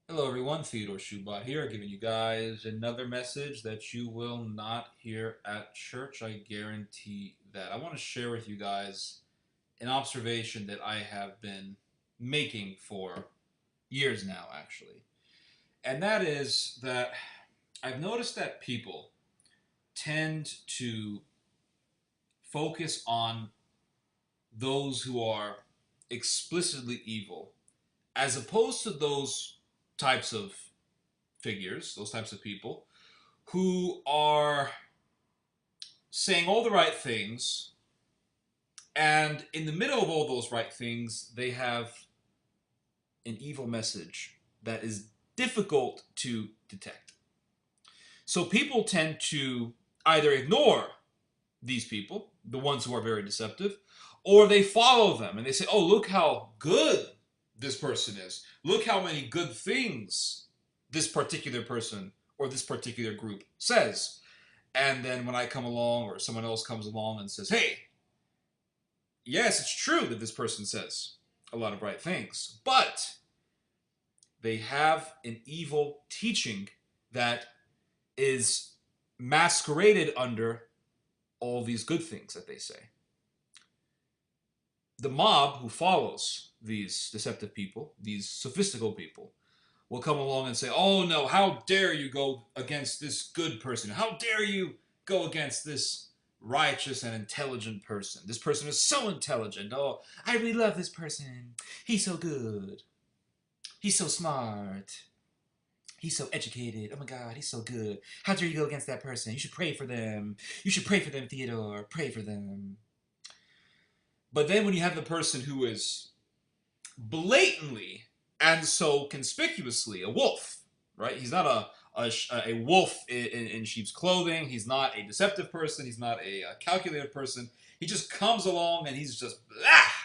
Hello everyone, Theodore Shoebat here, giving you guys another message that you will not hear at church. I guarantee that. I want to share with you guys an observation that I have been making for years now, actually. And that is that I've noticed that people tend to focus on those who are explicitly evil, as opposed to those types of figures, those types of people who are saying all the right things, and in the middle of all those right things, they have an evil message that is difficult to detect. So people tend to either ignore these people, the ones who are very deceptive, or they follow them and they say, oh, look how good this person is. Look how many good things this particular person or this particular group says. And then when I come along or someone else comes along and says, hey, yes, it's true that this person says a lot of right things, but they have an evil teaching that is masqueraded under all these good things that they say. The mob who follows these deceptive people, these sophistical people, will come along and say, oh no, how dare you go against this good person? How dare you go against this righteous and intelligent person? This person is so intelligent. Oh, I really love this person. He's so good. He's so smart. He's so educated. Oh my God, he's so good. How dare you go against that person? You should pray for them. You should pray for them, Theodore. Pray for them. But then when you have the person who is blatantly and so conspicuously a wolf, right? He's not a wolf in sheep's clothing. He's not a deceptive person. He's not a calculated person. He just comes along and he's just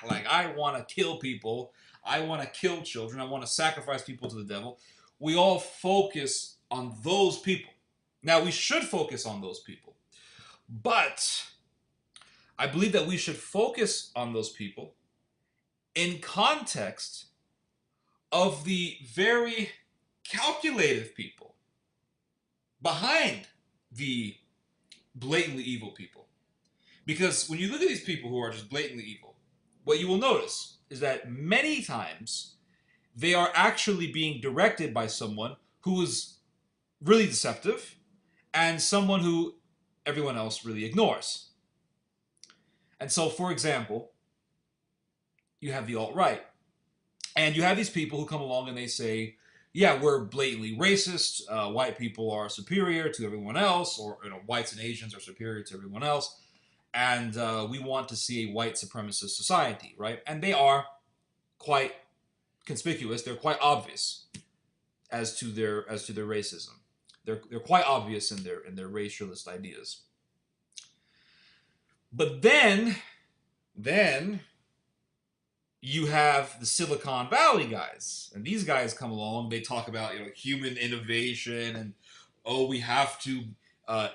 like, I want to kill people. I want to kill children. I want to sacrifice people to the devil. We all focus on those people. Now, we should focus on those people. But I believe that we should focus on those people in context of the very calculative people behind the blatantly evil people. Because when you look at these people who are just blatantly evil, what you will notice is that many times they are actually being directed by someone who is really deceptive and someone who everyone else really ignores. And so, for example, you have the alt-right. And you have these people who come along and they say, yeah, we're blatantly racist. White people are superior to everyone else, or whites and Asians are superior to everyone else. And we want to see a white supremacist society, right? And they are quite conspicuous. They're quite obvious as to their racism. They're quite obvious in their racialist ideas. But then you have the Silicon Valley guys, and these guys come along. They talk about human innovation, and oh, we have to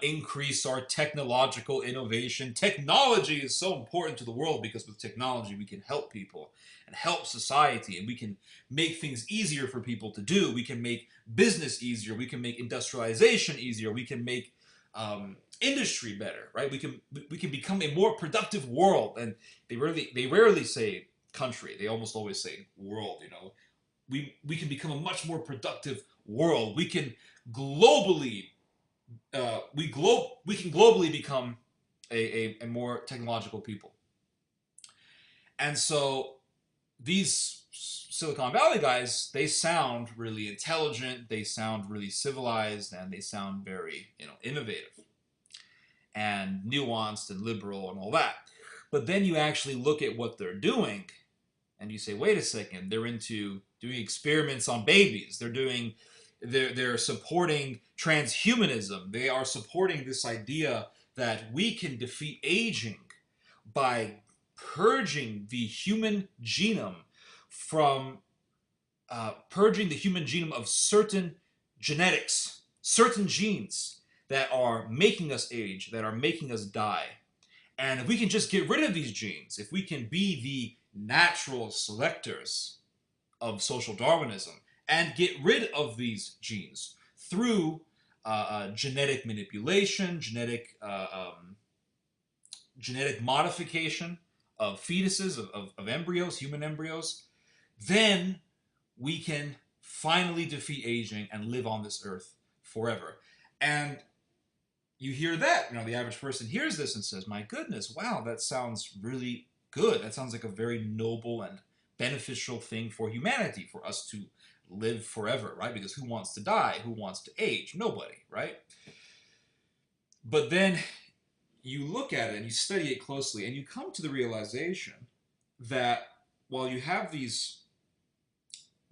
increase our technological innovation. Technology is so important to the world because with technology we can help people and help society, and we can make things easier for people to do. We can make business easier. We can make industrialization easier. We can make industry better, right? We can become a more productive world, and they rarely say country. They almost always say world. We can become a much more productive world. We can globally we can globally become a more technological people. And so these Silicon Valley guys, they sound really intelligent, they sound really civilized, and they sound very innovative and nuanced and liberal and all that. But then you actually look at what they're doing and you say, wait a second, they're into doing experiments on babies. They're supporting transhumanism. They are supporting this idea that we can defeat aging by purging the human genome from purging the human genome of certain genetics, certain genes that are making us age, that are making us die. And if we can just get rid of these genes, if we can be the natural selectors of social Darwinism and get rid of these genes through genetic manipulation, genetic modification of fetuses, of embryos, human embryos, then we can finally defeat aging and live on this earth forever. And you hear that, the average person hears this and says, my goodness, wow, that sounds really good. That sounds like a very noble and beneficial thing for humanity, for us to live forever, right? Because who wants to die? Who wants to age? Nobody, right? But then you look at it and you study it closely and you come to the realization that while you have these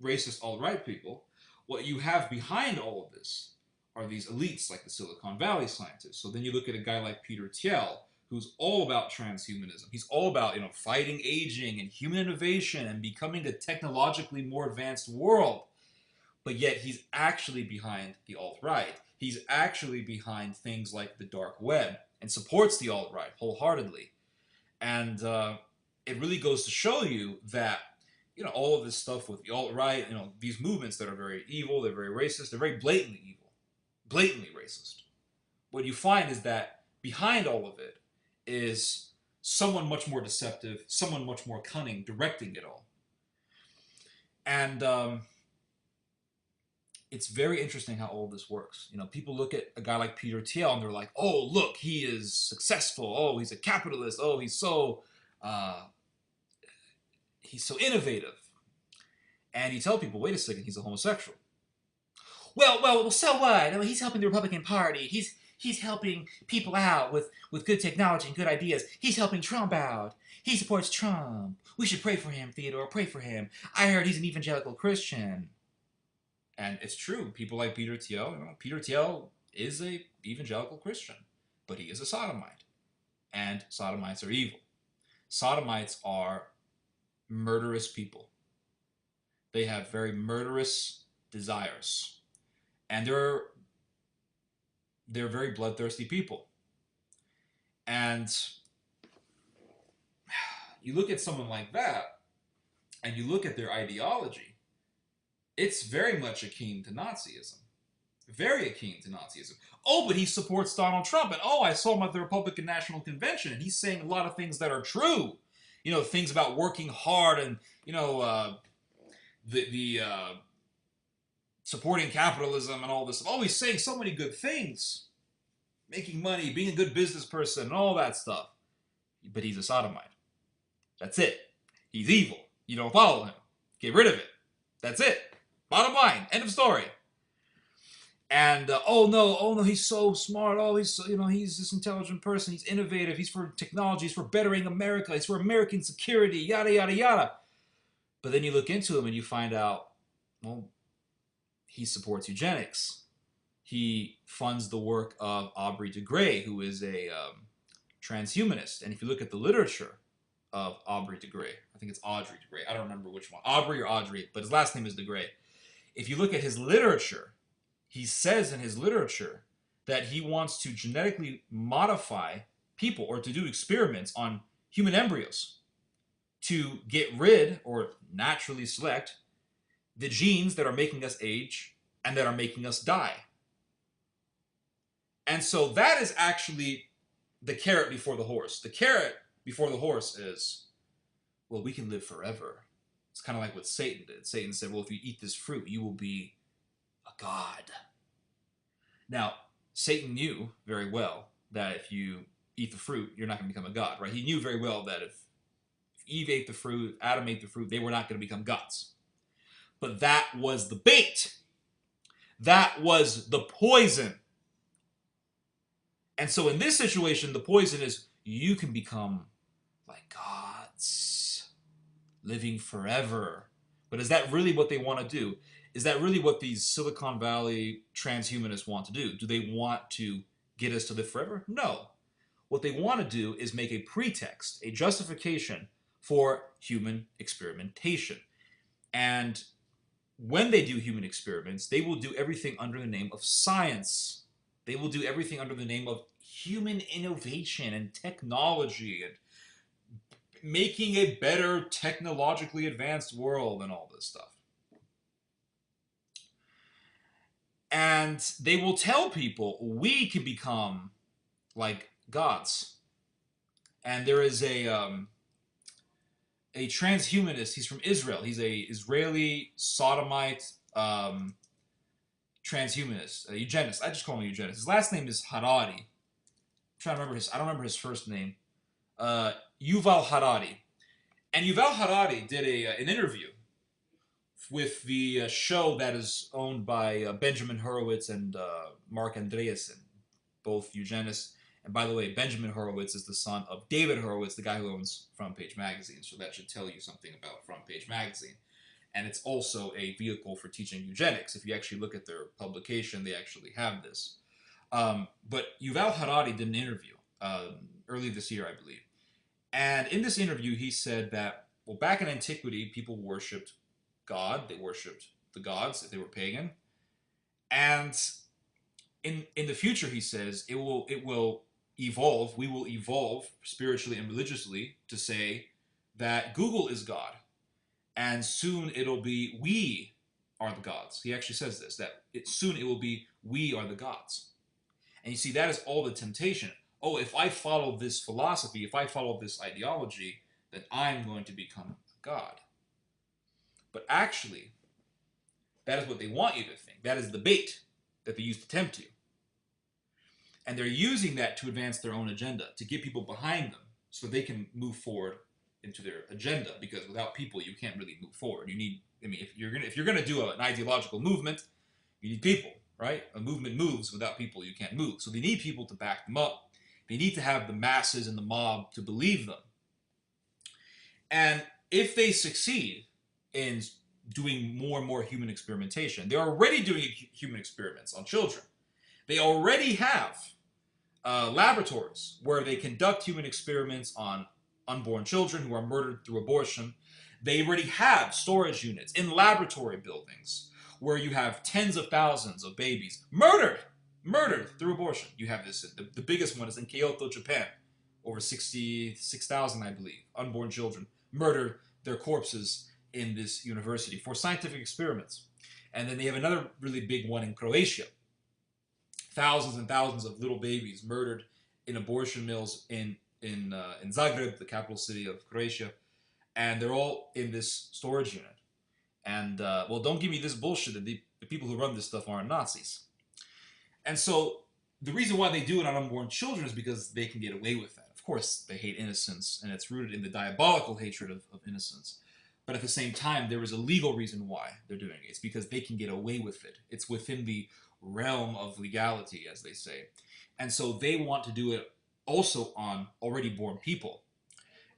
racist alt-right people, what you have behind all of this are these elites like the Silicon Valley scientists. So then you look at a guy like Peter Thiel, who's all about transhumanism. He's all about, fighting aging and human innovation and becoming a technologically more advanced world. But yet he's actually behind the alt-right. He's actually behind things like the dark web and supports the alt-right wholeheartedly. And it really goes to show you that, all of this stuff with the alt-right, these movements that are very evil, they're very racist, they're very blatantly evil, blatantly racist. What you find is that behind all of it is someone much more deceptive, someone much more cunning, directing it all. And it's very interesting how all this works. People look at a guy like Peter Thiel and they're like, oh, look, he is successful. Oh, he's a capitalist. Oh, he's so innovative. And you tell people, wait a second, he's a homosexual. Well, so what? I mean, he's helping the Republican Party. He's helping people out with good technology and good ideas. He's helping Trump out. He supports Trump. We should pray for him, Theodore. Pray for him. I heard he's an evangelical Christian. And it's true. People like Peter Thiel, Peter Thiel is a evangelical Christian, but he is a sodomite. And sodomites are evil. Sodomites are murderous people. They have very murderous desires. And they're very bloodthirsty people. And you look at someone like that, and you look at their ideology, it's very much akin to Nazism. Very akin to Nazism. Oh, but he supports Donald Trump. And oh, I saw him at the Republican National Convention, and he's saying a lot of things that are true. Things about working hard and, supporting capitalism and all this. Oh, he's saying so many good things. Making money, being a good business person, and all that stuff. But he's a sodomite. That's it. He's evil. You don't follow him. Get rid of it. That's it. Bottom line. End of story. And, oh no, he's so smart. Oh, he's this intelligent person. He's innovative. He's for technology. He's for bettering America. He's for American security. Yada, yada, yada. But then you look into him and you find out, well, he supports eugenics. He funds the work of Aubrey de Grey, who is a transhumanist. And if you look at the literature of Aubrey de Grey, I think it's Audrey de Grey. I don't remember which one. Aubrey or Audrey, but his last name is de Grey. If you look at his literature, he says in his literature that he wants to genetically modify people or to do experiments on human embryos to get rid or naturally select the genes that are making us age and that are making us die. And so that is actually the carrot before the horse. The carrot before the horse is, well, we can live forever. It's kind of like what Satan did. Satan said, well, if you eat this fruit, you will be a god. Now, Satan knew very well that if you eat the fruit, you're not going to become a god, right? He knew very well that if Eve ate the fruit, Adam ate the fruit, they were not going to become gods. But that was the bait. That was the poison. And so in this situation, the poison is you can become like gods, living forever. But is that really what they want to do? Is that really what these Silicon Valley transhumanists want to do? Do they want to get us to live forever? No. What they want to do is make a pretext, a justification for human experimentation. And when they do human experiments, they will do everything under the name of science. They will do everything under the name of human innovation and technology and making a better technologically advanced world and all this stuff. And they will tell people, we can become like gods. And there is a transhumanist. He's from Israel. He's a Israeli sodomite transhumanist, a eugenist. I just call him a eugenist. His last name is Harari. I'm trying to remember his. I don't remember his first name. Yuval Harari. And Yuval Harari did an interview with the show that is owned by Benjamin Horowitz and Mark Andreessen, both eugenists. And by the way, Benjamin Horowitz is the son of David Horowitz, the guy who owns Front Page Magazine. So that should tell you something about Front Page Magazine. And it's also a vehicle for teaching eugenics. If you actually look at their publication, they actually have this. But Yuval Harari did an interview early this year, I believe. And in this interview, he said that, well, back in antiquity, people worshipped God. They worshipped the gods if they were pagan. And in the future, he says, it will evolve. We will evolve spiritually and religiously to say that Google is God. And soon it'll be we are the gods. He actually says this, that soon it will be we are the gods. And you see, that is all the temptation. Oh, if I follow this philosophy, if I follow this ideology, then I'm going to become a god. But actually, that is what they want you to think. That is the bait that they use to tempt you. And they're using that to advance their own agenda, to get people behind them so they can move forward into their agenda, because without people, you can't really move forward. You need, I mean, if you're gonna do an ideological movement, you need people, right? A movement moves. Without people, you can't move. So they need people to back them up. They need to have the masses and the mob to believe them. And if they succeed in doing more and more human experimentation, they're already doing human experiments on children. They already have laboratories where they conduct human experiments on unborn children who are murdered through abortion. They already have storage units in laboratory buildings where you have tens of thousands of babies murdered through abortion. You have this, the biggest one is in Kyoto, Japan. Over 66,000, I believe, unborn children murdered their corpses in this university for scientific experiments. And then they have another really big one in Croatia. Thousands and thousands of little babies murdered in abortion mills in Zagreb, the capital city of Croatia. And they're all in this storage unit. And, well, don't give me this bullshit that the people who run this stuff aren't Nazis. And so the reason why they do it on unborn children is because they can get away with that. Of course, they hate innocence, and it's rooted in the diabolical hatred of innocence. But at the same time, there is a legal reason why they're doing it. It's because they can get away with it. It's within the realm of legality, as they say. And so they want to do it also on already born people.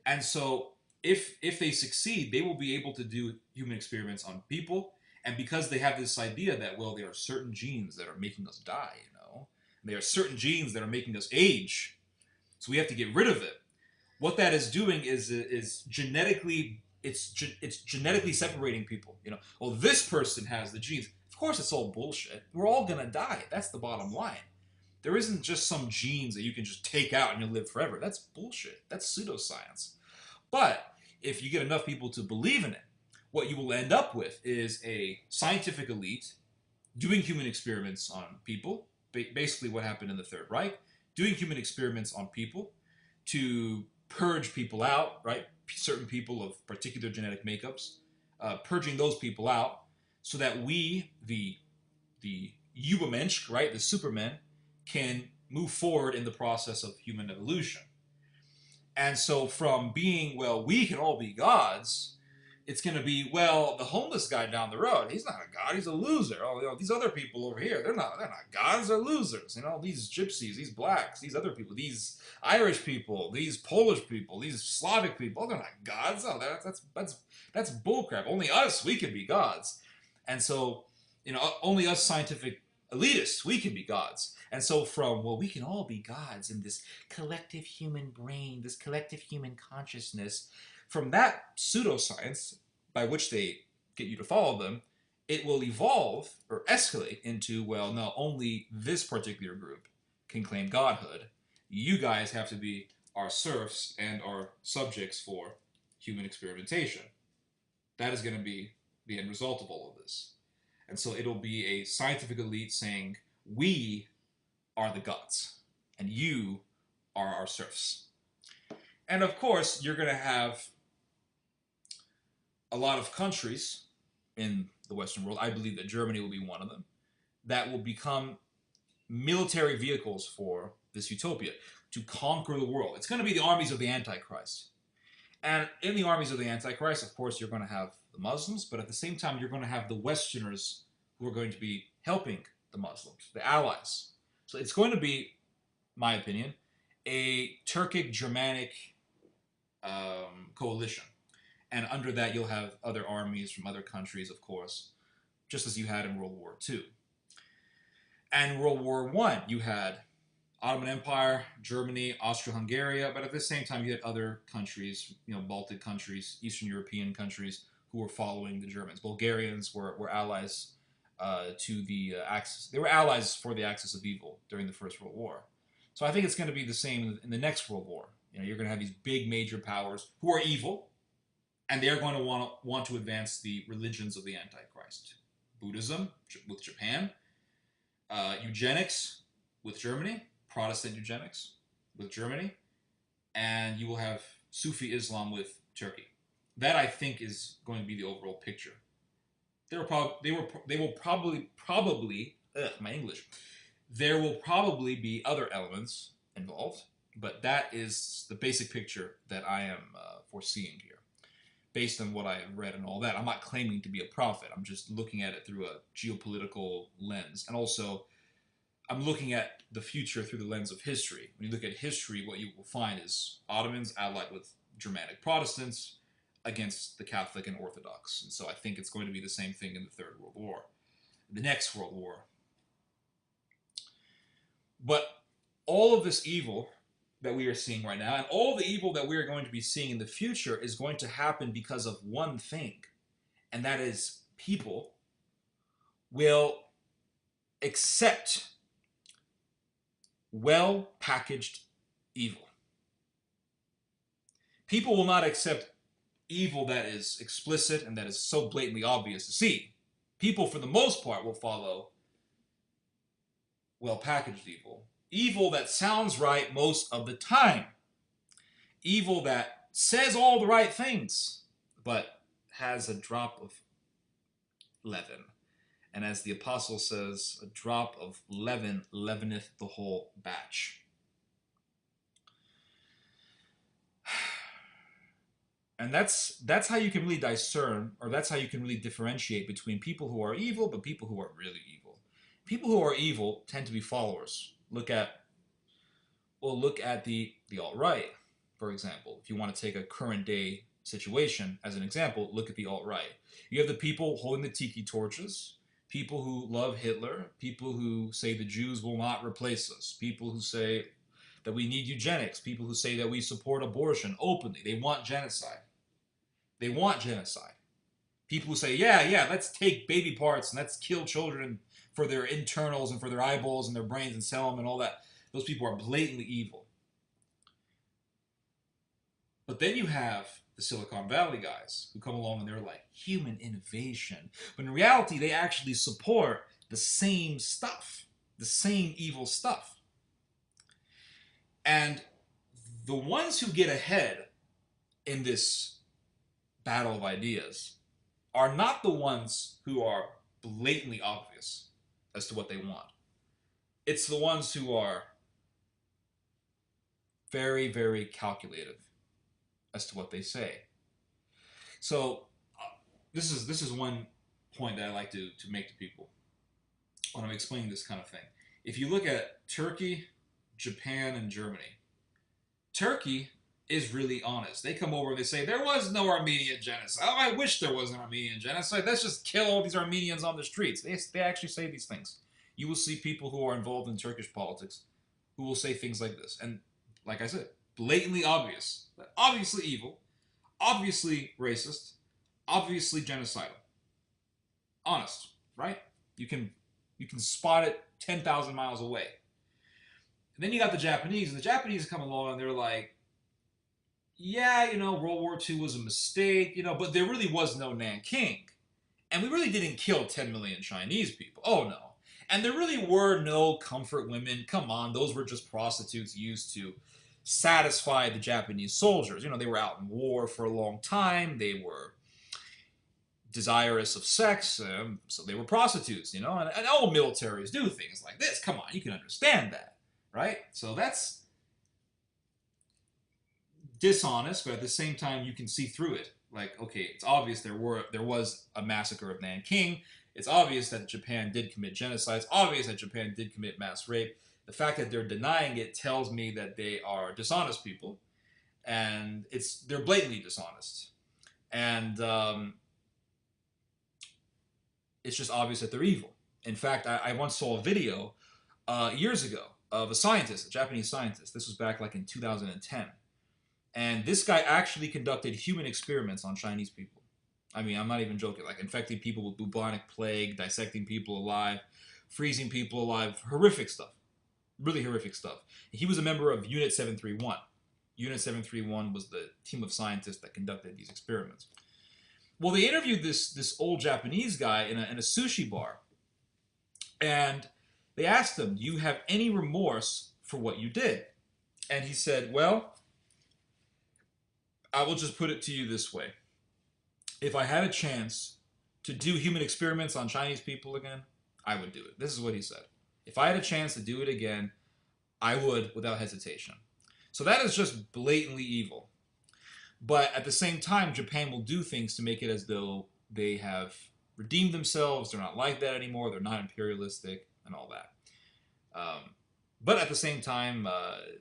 And so if they succeed, they will be able to do human experiments on people. And because they have this idea that, well, there are certain genes that are making us die, you know? And there are certain genes that are making us age. So we have to get rid of it. What that is doing is genetically, it's genetically separating people. You know, well, this person has the genes. Of course, it's all bullshit. We're all gonna die. That's the bottom line. There isn't just some genes that you can just take out and you'll live forever. That's bullshit. That's pseudoscience. But if you get enough people to believe in it, what you will end up with is a scientific elite doing human experiments on people, basically what happened in the Third Reich, doing human experiments on people to purge people out, right? Certain people of particular genetic makeups, purging those people out so that we, the Übermensch, right, the supermen, can move forward in the process of human evolution. And so from being, well, we can all be gods, it's going to be, well, the homeless guy down the road, he's not a god, he's a loser. Oh, you know, these other people over here, they're not gods, they're losers. You know, these gypsies, these blacks, these other people, these Irish people, these Polish people, these Slavic people, they're not gods. Oh, that's bullcrap. Only us, we can be gods. And so, you know, only us scientific elitists, we can be gods. And so from, well, we can all be gods in this collective human brain, this collective human consciousness, from that pseudoscience, by which they get you to follow them, it will evolve or escalate into, well, no, only this particular group can claim godhood. You guys have to be our serfs and our subjects for human experimentation. That is going to be the end result of all of this. And so it'll be a scientific elite saying, we are the gods, and you are our serfs. And of course, you're going to have a lot of countries in the Western world, I believe that Germany will be one of them, that will become military vehicles for this utopia to conquer the world. It's going to be the armies of the Antichrist. And in the armies of the Antichrist, of course, you're going to have the Muslims, but at the same time, you're going to have the Westerners who are going to be helping the Muslims, the allies. So it's going to be, my opinion, a Turkic-Germanic coalition. And under that, you'll have other armies from other countries, of course, just as you had in World War II. And in World War I, you had Ottoman Empire, Germany, Austria-Hungary, but at the same time, you had other countries, Baltic countries, Eastern European countries, who were following the Germans. Bulgarians were allies to the Axis. They were allies for the Axis of evil during the First World War. So I think it's going to be the same in the next World War. You're going to have these big major powers who are evil, and they're going to want to advance the religions of the Antichrist. Buddhism with Japan, eugenics with Germany, Protestant eugenics with Germany, and you will have Sufi Islam with Turkey. That, I think, is going to be the overall picture. They will probably my English. There will probably be other elements involved, but that is the basic picture that I am foreseeing here, based on what I have read and all that. I'm not claiming to be a prophet. I'm just looking at it through a geopolitical lens. And also, I'm looking at the future through the lens of history. When you look at history, what you will find is Ottomans allied with Germanic Protestants against the Catholic and Orthodox. And so I think it's going to be the same thing in the Third World War, the next World War. But all of this evil that we are seeing right now, and all the evil that we are going to be seeing in the future, is going to happen because of one thing, and that is people will accept well-packaged evil. People will not accept evil that is explicit and that is so blatantly obvious to see. People, for the most part, will follow well-packaged evil. Evil that sounds right most of the time. Evil that says all the right things, but has a drop of leaven. And as the apostle says, a drop of leaven leaveneth the whole batch. And that's how you can really discern, or that's how you can really differentiate between people who are evil, but people who are really evil. People who are evil tend to be followers. Look at the alt-right, for example. If you want to take a current day situation as an example, look at the alt-right. You have the people holding the tiki torches, people who love Hitler, people who say the Jews will not replace us, people who say that we need eugenics, people who say that we support abortion openly. They want genocide. They want genocide. People who say, yeah, let's take baby parts and let's kill children for their internals and for their eyeballs and their brains and sell them and all that. Those people are blatantly evil. But then you have the Silicon Valley guys who come along and they're like, human innovation. But in reality, they actually support the same stuff, the same evil stuff. And the ones who get ahead in this battle of ideas are not the ones who are blatantly obvious as to what they want. It's the ones who are very, very calculative as to what they say. So this is one point that I like to make to people when I'm explaining this kind of thing. If you look at Turkey, Japan, and Germany, Turkey is really honest. They come over and they say, there was no Armenian genocide. Oh, I wish there was an Armenian genocide. Let's just kill all these Armenians on the streets. They actually say these things. You will see people who are involved in Turkish politics who will say things like this. And like I said, blatantly obvious. Obviously evil. Obviously racist. Obviously genocidal. Honest, right? You can spot it 10,000 miles away. And then you got the Japanese, and the Japanese come along and they're like, yeah, World War II was a mistake, but there really was no Nanking. And we really didn't kill 10 million Chinese people. Oh, no. And there really were no comfort women. Come on, those were just prostitutes used to satisfy the Japanese soldiers. You know, they were out in war for a long time. They were desirous of sex, so they were prostitutes, you know? And all militaries do things like this. Come on, you can understand that, right? So that's dishonest, but at the same time, you can see through it. Like, okay, it's obvious there was a massacre of Nanking. It's obvious that Japan did commit genocide. It's obvious that Japan did commit mass rape. The fact that they're denying it tells me that they are dishonest people, and they're blatantly dishonest. And it's just obvious that they're evil. In fact, I once saw a video years ago of a scientist, a Japanese scientist. This was back like in 2010. And this guy actually conducted human experiments on Chinese people. I mean, I'm not even joking. Like infecting people with bubonic plague, dissecting people alive, freezing people alive. Horrific stuff. Really horrific stuff. He was a member of Unit 731. Unit 731 was the team of scientists that conducted these experiments. Well, they interviewed this old Japanese guy in a sushi bar. And they asked him, do you have any remorse for what you did? And he said, well, I will just put it to you this way. If I had a chance to do human experiments on Chinese people again, I would do it. This is what he said. If I had a chance to do it again, I would without hesitation. So that is just blatantly evil. But at the same time, Japan will do things to make it as though they have redeemed themselves. They're not like that anymore. They're not imperialistic and all that. But at the same time,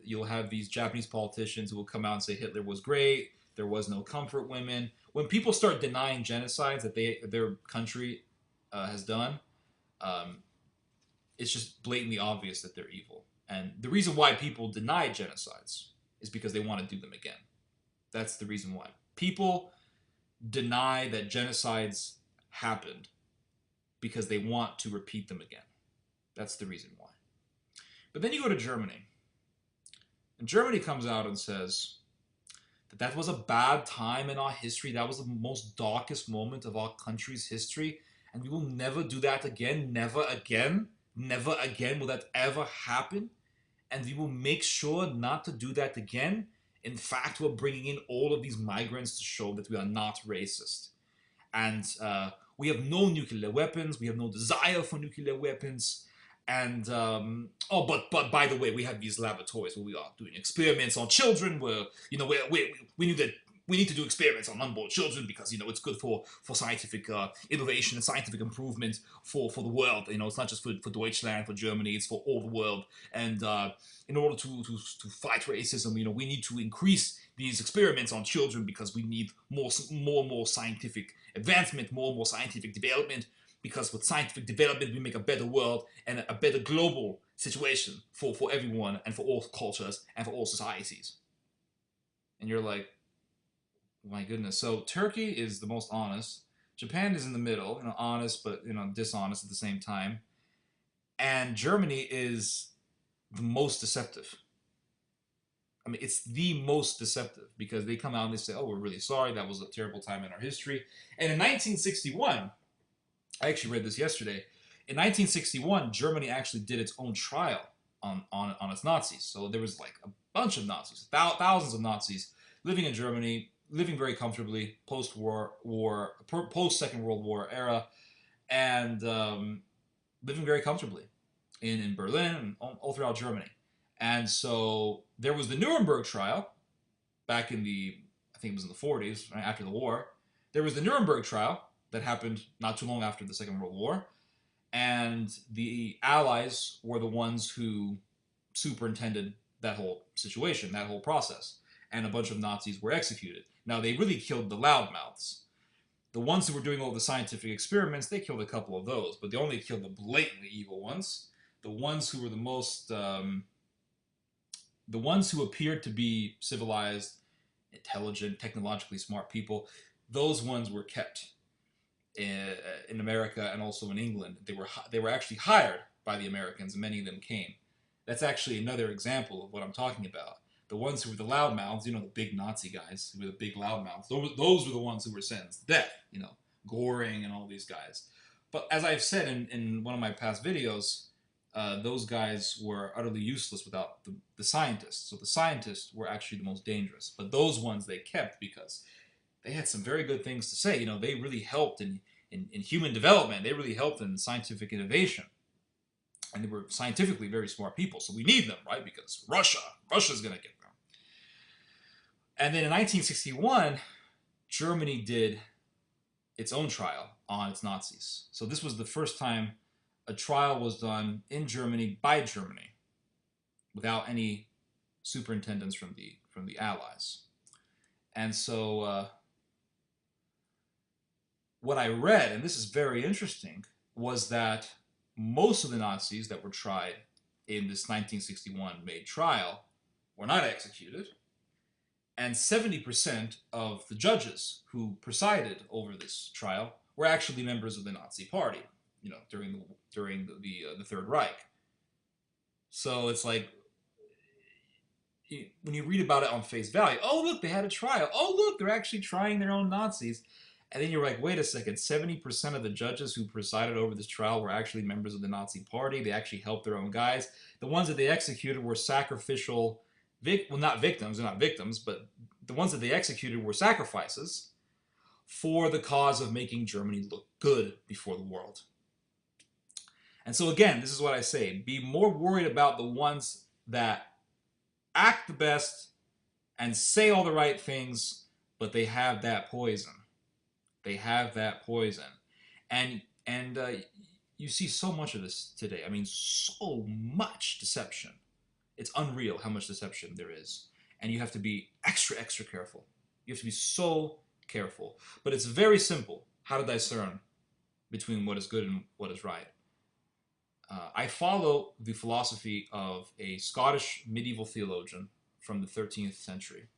you'll have these Japanese politicians who will come out and say Hitler was great. There was no comfort women. When people start denying genocides that their country has done, it's just blatantly obvious that they're evil. And the reason why people deny genocides is because they want to do them again. That's the reason why. People deny that genocides happened because they want to repeat them again. That's the reason why. But then you go to Germany. And Germany comes out and says that was a bad time in our history. That was the most darkest moment of our country's history. And we will never do that again. Never again. Never again will that ever happen. And we will make sure not to do that again. In fact, we're bringing in all of these migrants to show that we are not racist. And we have no nuclear weapons. We have no desire for nuclear weapons. And, but by the way, we have these laboratories where we are doing experiments on children where, you know, we need to do experiments on unborn children because, you know, it's good for scientific innovation and scientific improvement for the world. You know, it's not just for Deutschland, for Germany, it's for all the world. And in order to fight racism, you know, we need to increase these experiments on children because we need more and more scientific advancement, more and more scientific development. Because with scientific development, we make a better world and a better global situation for everyone and for all cultures and for all societies. And you're like, my goodness. So Turkey is the most honest. Japan is in the middle, you know, honest but, you know, dishonest at the same time. And Germany is the most deceptive. I mean, it's the most deceptive because they come out and they say, oh, we're really sorry. That was a terrible time in our history. And in 1961... I actually read this yesterday. In 1961, Germany actually did its own trial on its Nazis. So there was like a bunch of Nazis, thousands of Nazis living in Germany, living very comfortably post-Second World War era, and living very comfortably in Berlin and all throughout Germany. And so there was the Nuremberg trial back in I think it was in the 40s, right after the war. There was the Nuremberg trial that happened not too long after the Second World War. And the Allies were the ones who superintended that whole situation, that whole process. And a bunch of Nazis were executed. Now, they really killed the loudmouths. The ones who were doing all the scientific experiments, they killed a couple of those. But they only killed the blatantly evil ones. The ones who were the most... the ones who appeared to be civilized, intelligent, technologically smart people, those ones were kept. In America and also in England, they were actually hired by the Americans, and many of them came. That's actually another example of what I'm talking about. The ones who were the loudmouths, you know, the big Nazi guys who were the big loudmouths, those were the ones who were sentenced to death, you know, Goring and all these guys. But as I've said in one of my past videos, those guys were utterly useless without the scientists. So the scientists were actually the most dangerous. But those ones they kept because they had some very good things to say. You know, they really helped in human development. They really helped in scientific innovation. And they were scientifically very smart people. So we need them, right? Because Russia's going to get them. And then in 1961, Germany did its own trial on its Nazis. So this was the first time a trial was done in Germany by Germany without any superintendents from the Allies. And so what I read, and this is very interesting, was that most of the Nazis that were tried in this 1961 May trial were not executed, and 70% of the judges who presided over this trial were actually members of the Nazi Party, you know, during the Third Reich. So it's like, when you read about it on face value, oh look, they had a trial. Oh look, they're actually trying their own Nazis. And then you're like, wait a second, 70% of the judges who presided over this trial were actually members of the Nazi Party. They actually helped their own guys. The ones that they executed were sacrificial, well, not victims, they're not victims, but the ones that they executed were sacrifices for the cause of making Germany look good before the world. And so again, this is what I say, be more worried about the ones that act the best and say all the right things, but they have that poison. They have that poison. And you see so much of this today. I mean, so much deception. It's unreal how much deception there is. And you have to be extra, extra careful. You have to be so careful. But it's very simple how to discern between what is good and what is right. I follow the philosophy of a Scottish medieval theologian from the 13th century.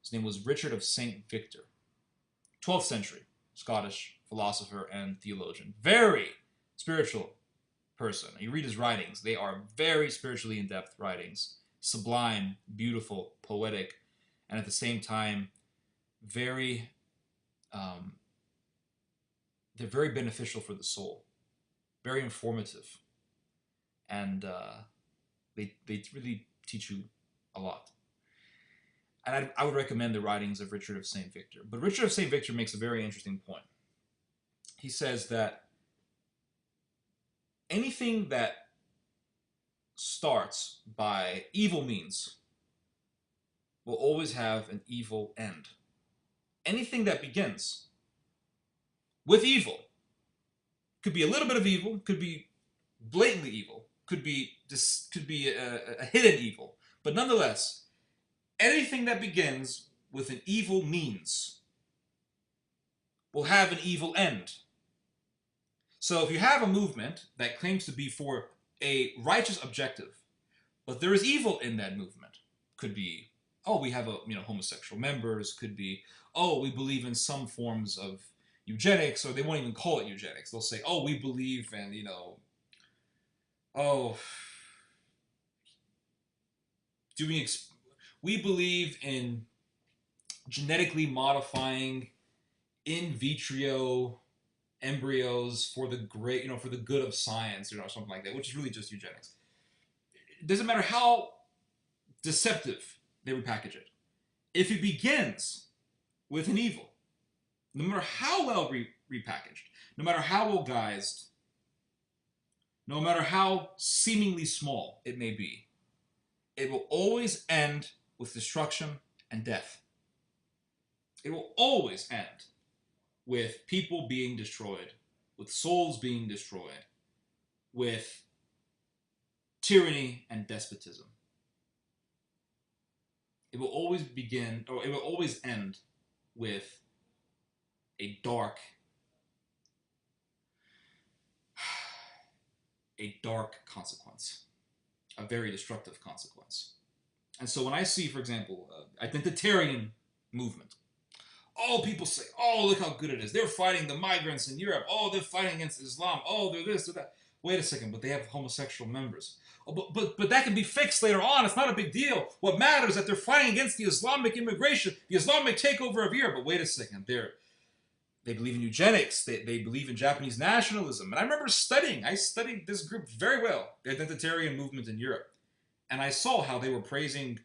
His name was Richard of St. Victor. 12th century Scottish philosopher and theologian. Very spiritual person. You read his writings. They are very spiritually in-depth writings. Sublime, beautiful, poetic, and at the same time, they're very beneficial for the soul. Very informative. And they really teach you a lot. And I would recommend the writings of Richard of St. Victor. But Richard of St. Victor makes a very interesting point. He says that anything that starts by evil means will always have an evil end. Anything that begins with evil, could be a little bit of evil, could be blatantly evil, could be a hidden evil, but nonetheless, anything that begins with an evil means will have an evil end. So if you have a movement that claims to be for a righteous objective, but there is evil in that movement, could be, oh, we have homosexual members, could be, oh, we believe in some forms of eugenics, or they won't even call it eugenics. They'll say, oh, we believe in, we believe in genetically modifying in vitro embryos for the for the good of science, something like that, which is really just eugenics. It doesn't matter how deceptive they repackage it. If it begins with an evil, no matter how well repackaged, no matter how well guised, no matter how seemingly small it may be, it will always end with destruction and death. It will always end with people being destroyed, with souls being destroyed, with tyranny and despotism. It will always begin, or it will always end with a dark consequence, a very destructive consequence. And so when I see, for example, identitarian movement, people say, oh, look how good it is. They're fighting the migrants in Europe. Oh, they're fighting against Islam. Oh, they're this, they're that. Wait a second, but they have homosexual members. Oh, but that can be fixed later on. It's not a big deal. What matters is that they're fighting against the Islamic immigration, the Islamic takeover of Europe. But wait a second, They believe in eugenics. They believe in Japanese nationalism. And I remember I studied this group very well, the identitarian movement in Europe. And I saw how they were praising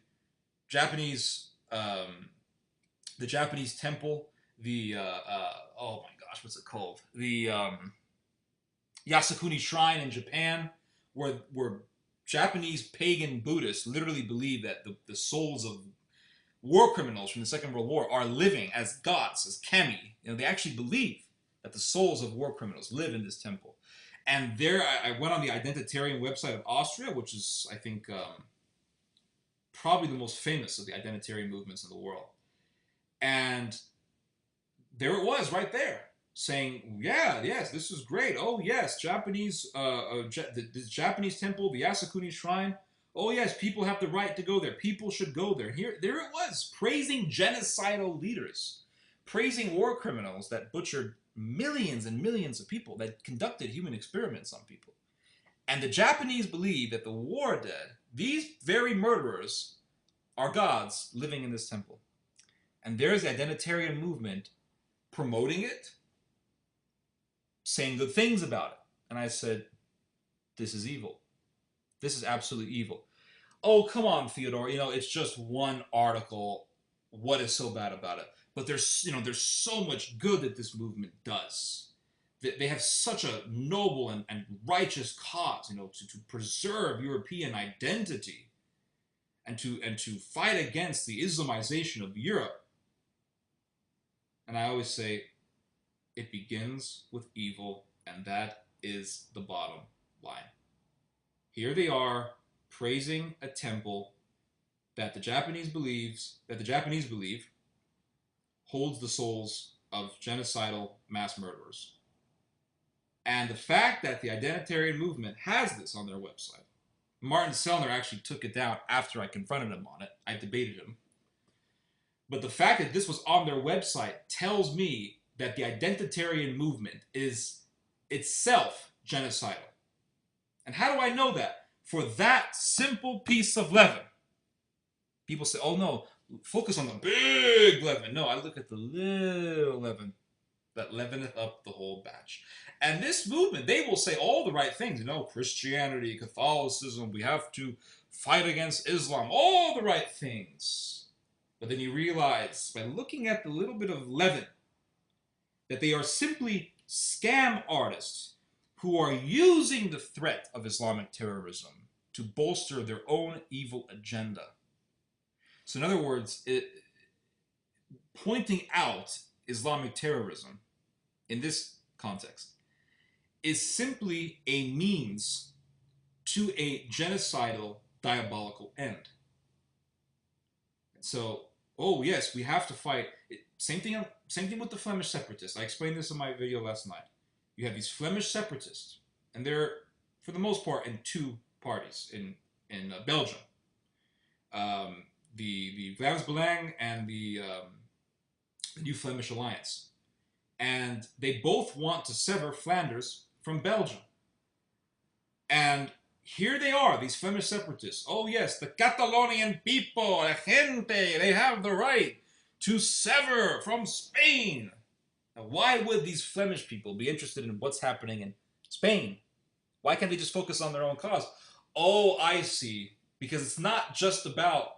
Japanese, the Japanese temple, oh my gosh, what's it called? The Yasukuni Shrine in Japan, where Japanese pagan Buddhists literally believe that the souls of war criminals from the Second World War are living as gods, as kami. They actually believe that the souls of war criminals live in this temple. And there, I went on the identitarian website of Austria, which is, I think, probably the most famous of the identitarian movements in the world. And there it was, right there, saying, yeah, yes, this is great. Oh, yes, the Japanese temple, the Yasukuni Shrine. Oh, yes, people have the right to go there. People should go there. There it was, praising genocidal leaders, praising war criminals that butchered millions and millions of people, that conducted human experiments on people. And the Japanese believe that the war dead, these very murderers, are gods living in this temple. And there's the identitarian movement promoting it, saying good things about it. And I said, this is evil. This is absolutely evil. Oh, come on, Theodore. It's just one article. What is so bad about it? But there's so much good that this movement does. They have such a noble and righteous cause, to preserve European identity and to fight against the Islamization of Europe. And I always say, it begins with evil, and that is the bottom line. Here they are praising a temple that the Japanese believe holds the souls of genocidal mass murderers. And the fact that the identitarian movement has this on their website, Martin Sellner actually took it down after I confronted him on it. I debated him. But the fact that this was on their website tells me that the identitarian movement is itself genocidal. And how do I know that? For that simple piece of leaven. People say, oh no, focus on the big leaven. No, I look at the little leaven that leaveneth up the whole batch. And this movement, they will say all the right things. Christianity, Catholicism, we have to fight against Islam, all the right things. But then you realize, by looking at the little bit of leaven, that they are simply scam artists who are using the threat of Islamic terrorism to bolster their own evil agenda. So in other words, pointing out Islamic terrorism in this context is simply a means to a genocidal, diabolical end. So, oh yes, we have to fight. Same thing with the Flemish separatists. I explained this in my video last night. You have these Flemish separatists, and they're, for the most part, in two parties in Belgium. The Vlaams Belang and the New Flemish Alliance. And they both want to sever Flanders from Belgium. And here they are, these Flemish separatists. Oh yes, the Catalonian people, la gente, they have the right to sever from Spain. Now, why would these Flemish people be interested in what's happening in Spain? Why can't they just focus on their own cause? Oh, I see. Because it's not just about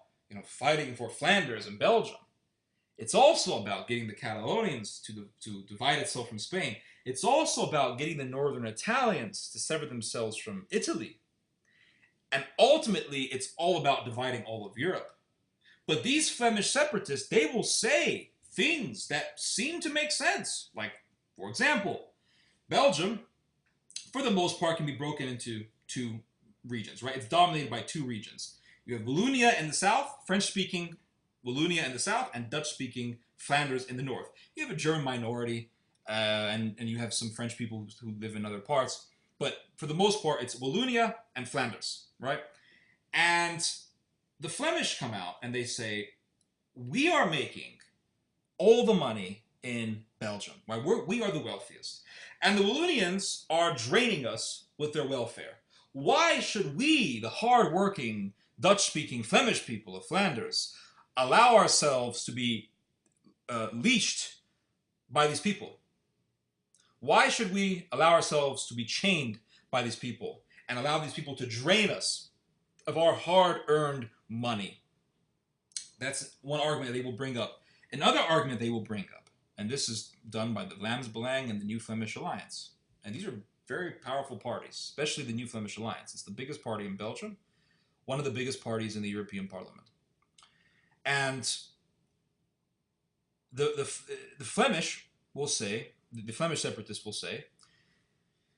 fighting for Flanders and Belgium. It's also about getting the Catalonians to divide itself from Spain. It's also about getting the northern Italians to sever themselves from Italy. And ultimately, it's all about dividing all of Europe. But these Flemish separatists, they will say things that seem to make sense. Like, for example, Belgium, for the most part, can be broken into two regions, right? It's dominated by two regions. You have Wallonia in the south, French-speaking Wallonia in the south, and Dutch-speaking Flanders in the north. You have a German minority, and you have some French people who live in other parts. But for the most part, it's Wallonia and Flanders, right? And the Flemish come out and they say, we are making all the money in Belgium, right? We are the wealthiest. And the Wallonians are draining us with their welfare. Why should we, the hard-working, Dutch-speaking Flemish people of Flanders, allow ourselves to be leashed by these people? Why should we allow ourselves to be chained by these people and allow these people to drain us of our hard-earned money? That's one argument they will bring up. Another argument they will bring up, and this is done by the Vlaams Belang and the New Flemish Alliance. And these are very powerful parties, especially the New Flemish Alliance. It's the biggest party in Belgium, one of the biggest parties in the European Parliament. And the Flemish will say, the Flemish separatists will say,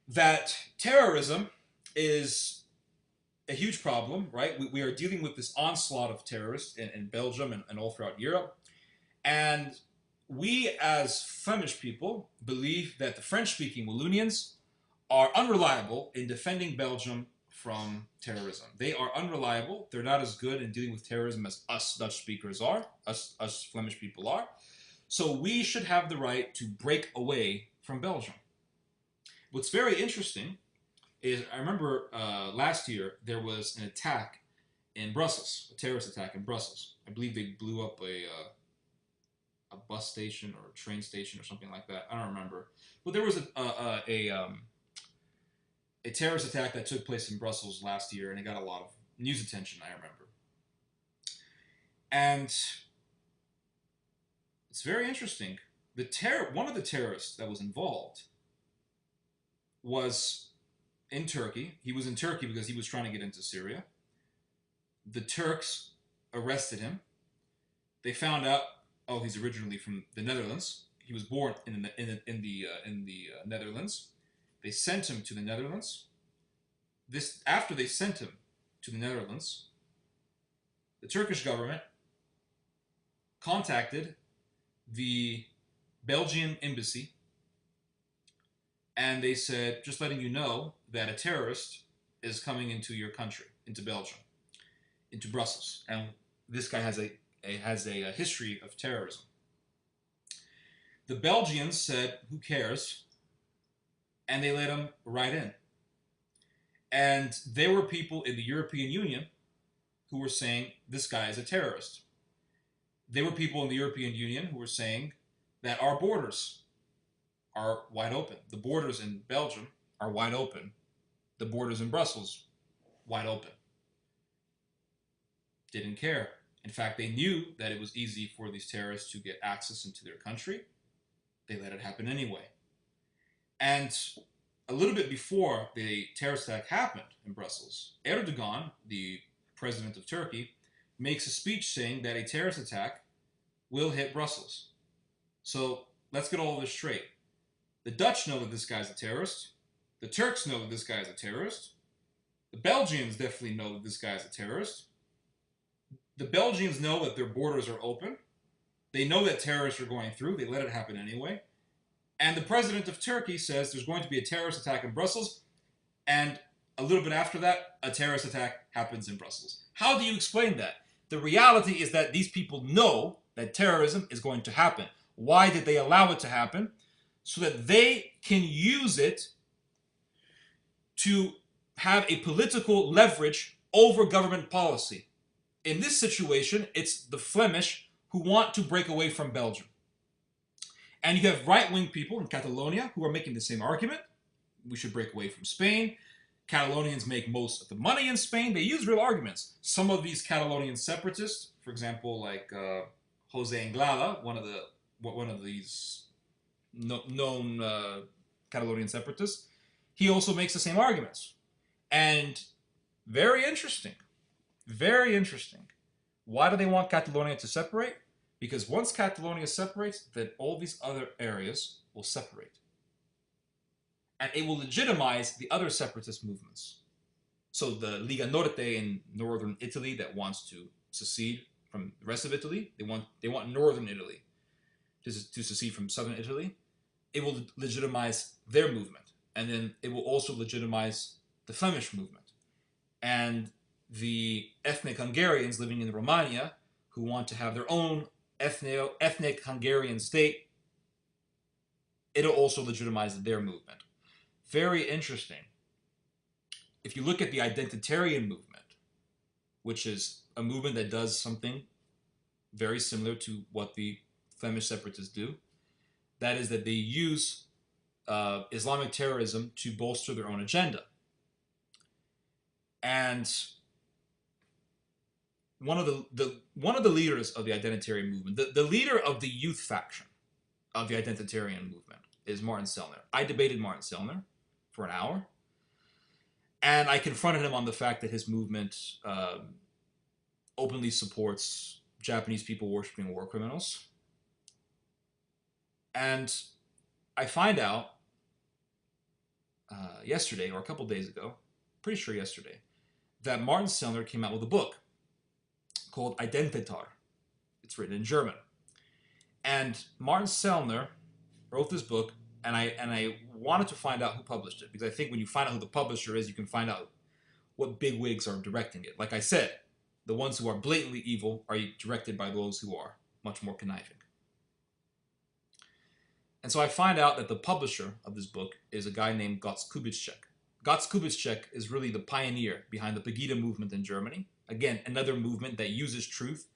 that terrorism is a huge problem, right? We are dealing with this onslaught of terrorists in Belgium and all throughout Europe. And we, as Flemish people, believe that the French-speaking Wallonians are unreliable in defending Belgium from terrorism. They are unreliable. They're not as good in dealing with terrorism as us Dutch speakers are, us Flemish people are. So we should have the right to break away from Belgium. What's very interesting is, I remember last year there was an attack in Brussels, a terrorist attack in Brussels. I believe they blew up a bus station or a train station or something like that. I don't remember. But there was a terrorist attack that took place in Brussels last year, and it got a lot of news attention, I remember. And it's very interesting. One of the terrorists that was involved was in Turkey. He was in Turkey because he was trying to get into Syria. The Turks arrested him. They found out, oh, he's originally from the Netherlands. He was born in the Netherlands. They sent him to the Netherlands. After they sent him to the Netherlands, the Turkish government contacted the Belgian embassy, and they said, just letting you know that a terrorist is coming into your country, into Belgium, into Brussels, and this guy has a history of terrorism. The Belgians said, who cares? And they let him right in. And there were people in the European Union who were saying, this guy is a terrorist. There were people in the European Union who were saying that our borders are wide open. The borders in Belgium are wide open. The borders in Brussels, wide open. Didn't care. In fact, they knew that it was easy for these terrorists to get access into their country. They let it happen anyway. And a little bit before the terrorist attack happened in Brussels, Erdogan, the president of Turkey, makes a speech saying that a terrorist attack will hit Brussels. So let's get all of this straight. The Dutch know that this guy's a terrorist. The Turks know that this guy's a terrorist. The Belgians definitely know that this guy's a terrorist. The Belgians know that their borders are open. They know that terrorists are going through. They let it happen anyway. And the president of Turkey says there's going to be a terrorist attack in Brussels, and a little bit after that, a terrorist attack happens in Brussels. How do you explain that? The reality is that these people know that terrorism is going to happen. Why did they allow it to happen? So that they can use it to have a political leverage over government policy. In this situation, it's the Flemish who want to break away from Belgium. And you have right-wing people in Catalonia who are making the same argument. We should break away from Spain. Catalonians make most of the money in Spain. They use real arguments. Some of these Catalonian separatists, for example, like José Anglada, one of these known Catalonian separatists, he also makes the same arguments. And very interesting. Very interesting. Why do they want Catalonia to separate? Because once Catalonia separates, then all these other areas will separate. And it will legitimize the other separatist movements. So the Liga Norte in northern Italy that wants to secede from the rest of Italy, they want northern Italy to secede from southern Italy. It will legitimize their movement. And then it will also legitimize the Flemish movement. And the ethnic Hungarians living in Romania who want to have their own ethnic Hungarian state, it'll also legitimize their movement. Very interesting. If you look at the identitarian movement, which is a movement that does something very similar to what the Flemish separatists do, that is that they use Islamic terrorism to bolster their own agenda. And one of the leaders of the identitarian movement, the leader of the youth faction of the identitarian movement, is Martin Sellner. I debated Martin Sellner for an hour, and I confronted him on the fact that his movement openly supports Japanese people worshiping war criminals. And I find out yesterday, or a couple days ago, pretty sure yesterday, that Martin Sellner came out with a book called Identitar. It's written in German. And Martin Sellner wrote this book, and I wanted to find out who published it, because I think when you find out who the publisher is, you can find out what bigwigs are directing it. Like I said, the ones who are blatantly evil are directed by those who are much more conniving. And so I find out that the publisher of this book is a guy named Götz Kubitschek. Götz Kubitschek is really the pioneer behind the Pegida movement in Germany. Again, another movement that uses truth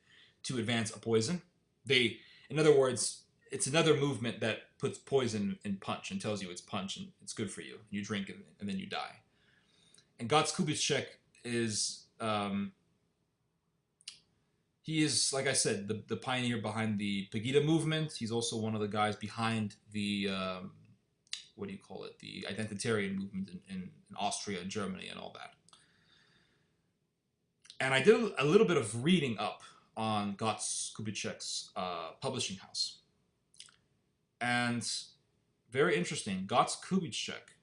to advance a poison. In other words, it's another movement that puts poison in punch and tells you it's punch and it's good for you. You drink it and then you die. And Götz Kubitschek is, he is, like I said, the pioneer behind the Pegida movement. He's also one of the guys behind the, what do you call it, the identitarian movement in Austria and Germany and all that. And I did a little bit of reading up on Götz Kubitschek's publishing house. And very interesting, Götz Kubitschek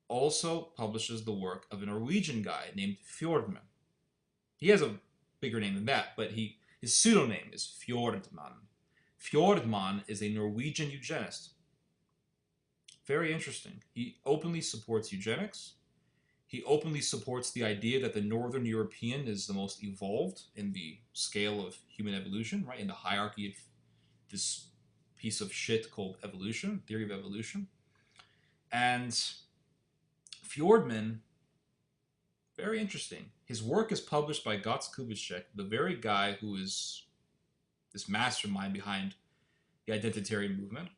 also publishes the work of a Norwegian guy named Fjordman. He has a bigger name than that, but his pseudonym is Fjordman. Fjordman is a Norwegian eugenist. Very interesting. He openly supports eugenics. He openly supports the idea that the Northern European is the most evolved in the scale of human evolution, right? In the hierarchy of this piece of shit called evolution, theory of evolution. And Fjordman, very interesting. His work is published by Götz Kubitschek, the very guy who is this mastermind behind the identitarian movement.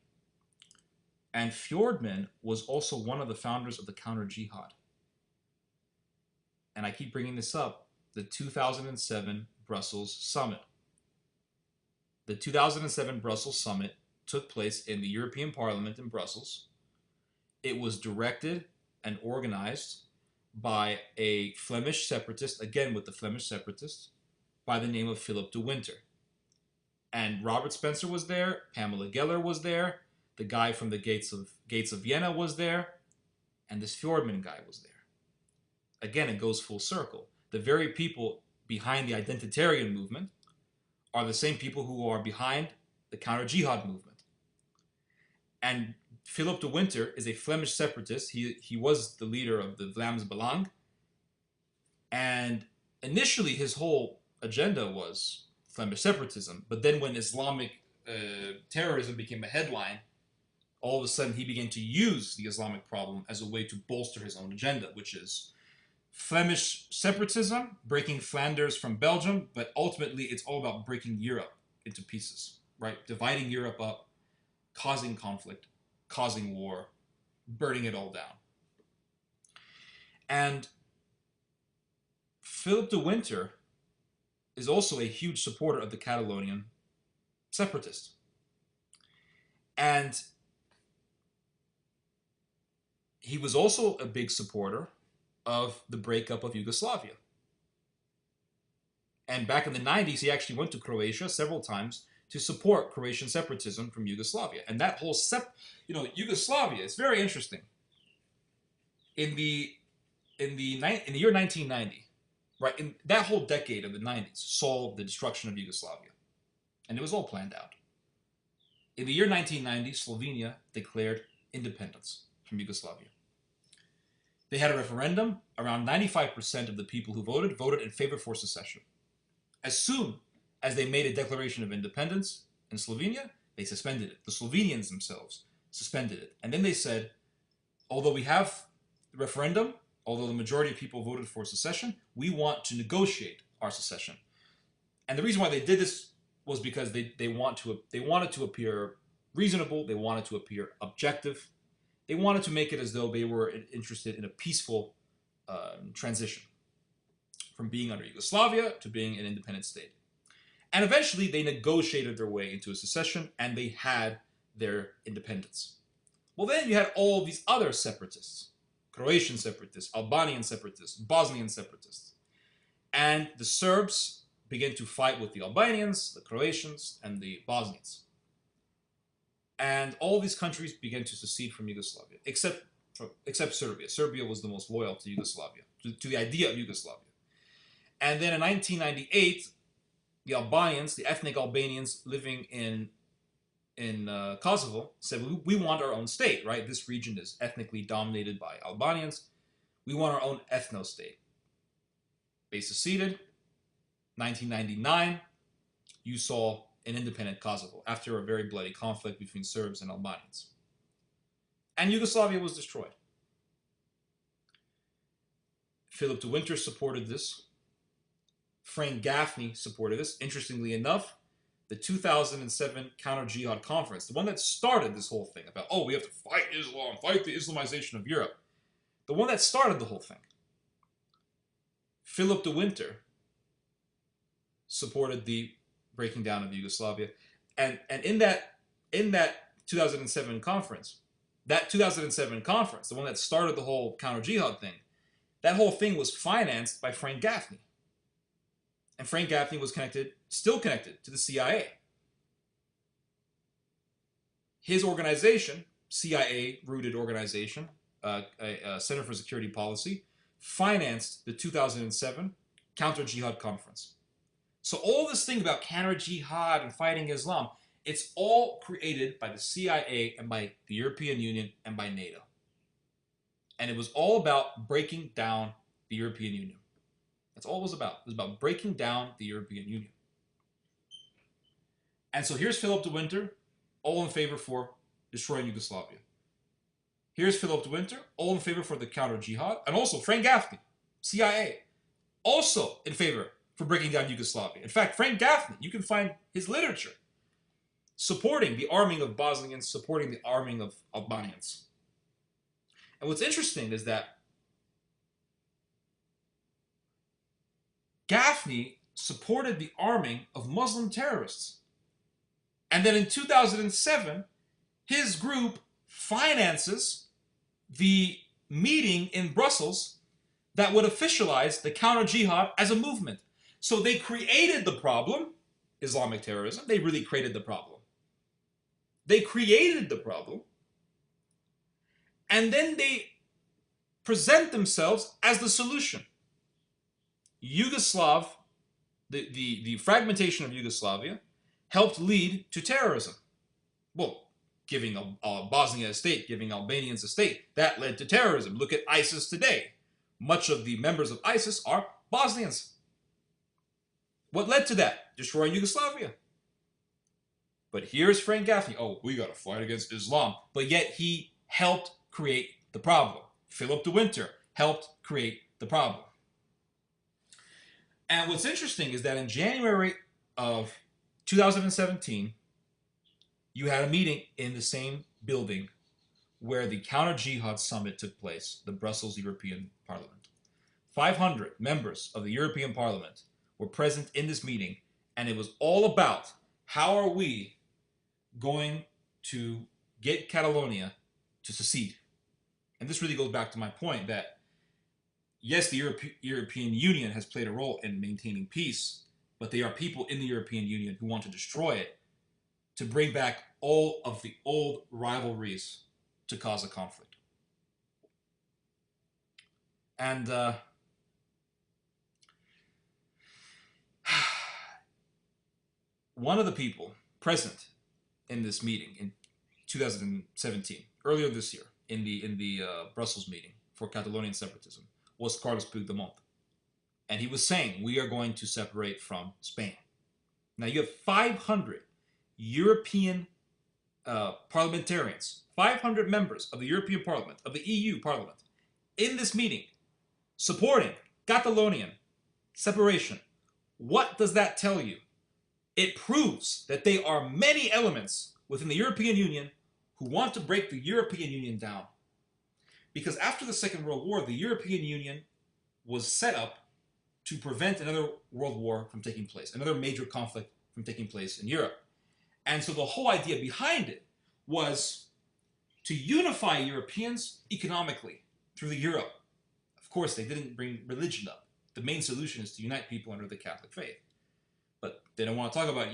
And Fjordman was also one of the founders of the counter-jihad. And I keep bringing this up, the 2007 Brussels Summit. The 2007 Brussels Summit took place in the European Parliament in Brussels. It was directed and organized by a Flemish separatist, again with the Flemish separatists, by the name of Philip de Winter. And Robert Spencer was there, Pamela Geller was there, the guy from the Gates of Vienna was there, and this Fjordman guy was there. Again, it goes full circle. The very people behind the identitarian movement are the same people who are behind the counter-jihad movement. And Philip de Winter is a Flemish separatist. He was the leader of the Vlaams Belang. And initially his whole agenda was Flemish separatism. But then when Islamic terrorism became a headline, all of a sudden he began to use the Islamic problem as a way to bolster his own agenda, which is Flemish separatism, breaking Flanders from Belgium, but ultimately it's all about breaking Europe into pieces, right? Dividing Europe up, causing conflict, causing war, burning it all down. And Philip de Winter is also a huge supporter of the Catalonian separatists. And he was also a big supporter of the breakup of Yugoslavia. And back in the 90s, he actually went to Croatia several times to support Croatian separatism from Yugoslavia. And that whole Yugoslavia, it's very interesting. In the year 1990, right, in that whole decade of the 90s saw the destruction of Yugoslavia. And it was all planned out. In the year 1990, Slovenia declared independence from Yugoslavia. They had a referendum. Around 95% of the people who voted in favor for secession. As soon as they made a declaration of independence in Slovenia, they suspended it. The Slovenians themselves suspended it. And then they said, although we have the referendum, although the majority of people voted for secession, we want to negotiate our secession. And the reason why they did this was because they wanted to appear reasonable, they wanted to appear objective, They wanted to make it as though they were interested in a peaceful transition from being under Yugoslavia to being an independent state. And eventually they negotiated their way into a secession and they had their independence. Well, then you had all these other separatists, Croatian separatists, Albanian separatists, Bosnian separatists. And the Serbs began to fight with the Albanians, the Croatians, and the Bosnians. And all these countries began to secede from Yugoslavia, except Serbia. Serbia was the most loyal to Yugoslavia, to the idea of Yugoslavia. And then in 1998, the Albanians, the ethnic Albanians living in Kosovo, said, we want our own state, right? This region is ethnically dominated by Albanians. We want our own ethno-state. They seceded. 1999, you saw an independent Kosovo after a very bloody conflict between Serbs and Albanians. And Yugoslavia was destroyed. Philip de Winter supported this. Frank Gaffney supported this. Interestingly enough, the 2007 Counter-Jihad Conference, the one that started this whole thing about, oh, we have to fight Islam, fight the Islamization of Europe. The one that started the whole thing. Philip de Winter supported the breaking down of Yugoslavia. And in that 2007 conference, the one that started the whole counter-jihad thing, that whole thing was financed by Frank Gaffney. And Frank Gaffney was still connected to the CIA. His organization, CIA-rooted organization, Center for Security Policy, financed the 2007 Counter-Jihad Conference. So all this thing about counter-jihad and fighting Islam, it's all created by the CIA and by the European Union and by NATO. And it was all about breaking down the European Union. That's all it was about. It was about breaking down the European Union. And so here's Philip de Winter, all in favor for destroying Yugoslavia. Here's Philip de Winter, all in favor for the counter-jihad. And also Frank Gaffney, CIA, also in favor for breaking down Yugoslavia. In fact, Frank Gaffney, you can find his literature supporting the arming of Bosnians, supporting the arming of Albanians. And what's interesting is that Gaffney supported the arming of Muslim terrorists. And then in 2007, his group finances the meeting in Brussels that would officialize the counter-jihad as a movement. So they created the problem, Islamic terrorism. They really created the problem. They created the problem. And then they present themselves as the solution. The fragmentation of Yugoslavia helped lead to terrorism. Well, giving Bosnia a state, giving Albanians a state, that led to terrorism. Look at ISIS today. Much of the members of ISIS are Bosnians. What led to that? Destroying Yugoslavia. But here's Frank Gaffney. Oh, we got to fight against Islam. But yet he helped create the problem. Philip de Winter helped create the problem. And what's interesting is that in January of 2017, you had a meeting in the same building where the Counter-Jihad Summit took place, the Brussels European Parliament. 500 members of the European Parliament were present in this meeting, and it was all about how are we going to get Catalonia to secede. And this really goes back to my point that, yes, the European Union has played a role in maintaining peace, but there are people in the European Union who want to destroy it to bring back all of the old rivalries to cause a conflict. And one of the people present in this meeting in 2017, earlier this year, in the Brussels meeting for Catalonian separatism, was Carles Puigdemont. And he was saying, we are going to separate from Spain. Now you have 500 European parliamentarians, 500 members of the European Parliament, of the EU Parliament, in this meeting, supporting Catalonian separation. What does that tell you? It proves that there are many elements within the European Union who want to break the European Union down Because after the Second World War, the European Union was set up to prevent another world war from taking place, another major conflict from taking place in Europe. And so the whole idea behind it was to unify Europeans economically through the euro. Of course, they didn't bring religion up. The main solution is to unite people under the Catholic faith. But they don't want to talk about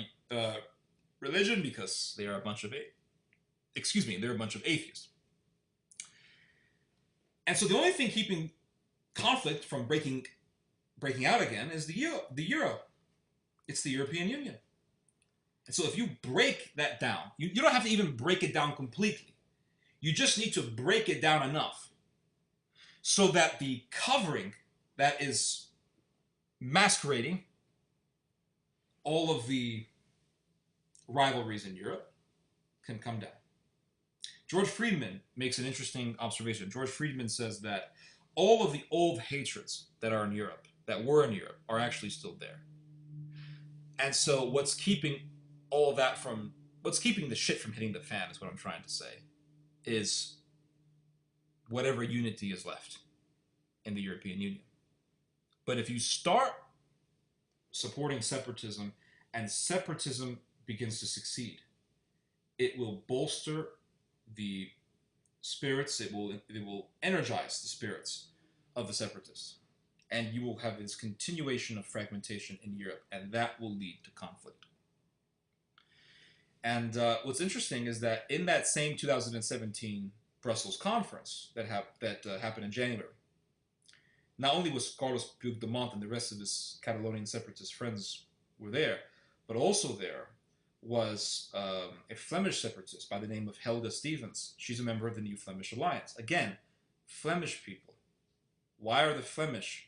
religion because they are a bunch of they're a bunch of atheists. And so the only thing keeping conflict from breaking out again is the euro. It's the European Union. And so if you break that down, you don't have to even break it down completely. You just need to break it down enough so that the covering that is masquerading all of the rivalries in Europe can come down. George Friedman makes an interesting observation. George Friedman says that all of the old hatreds that are in Europe, that were in Europe, are actually still there. And so what's keeping all of that from, what's keeping the shit from hitting the fan is what I'm trying to say, is whatever unity is left in the European Union. But if you start supporting separatism and separatism begins to succeed, it will bolster the spirits, it will energize the spirits of the separatists. And you will have this continuation of fragmentation in Europe, and that will lead to conflict. And what's interesting is that in that same 2017 Brussels conference that happened in January, not only was Carlos Puigdemont and the rest of his Catalonian separatist friends were there, but also there was a Flemish separatist by the name of Helga Stevens. She's a member of the New Flemish Alliance. Again, Flemish people. Why are the Flemish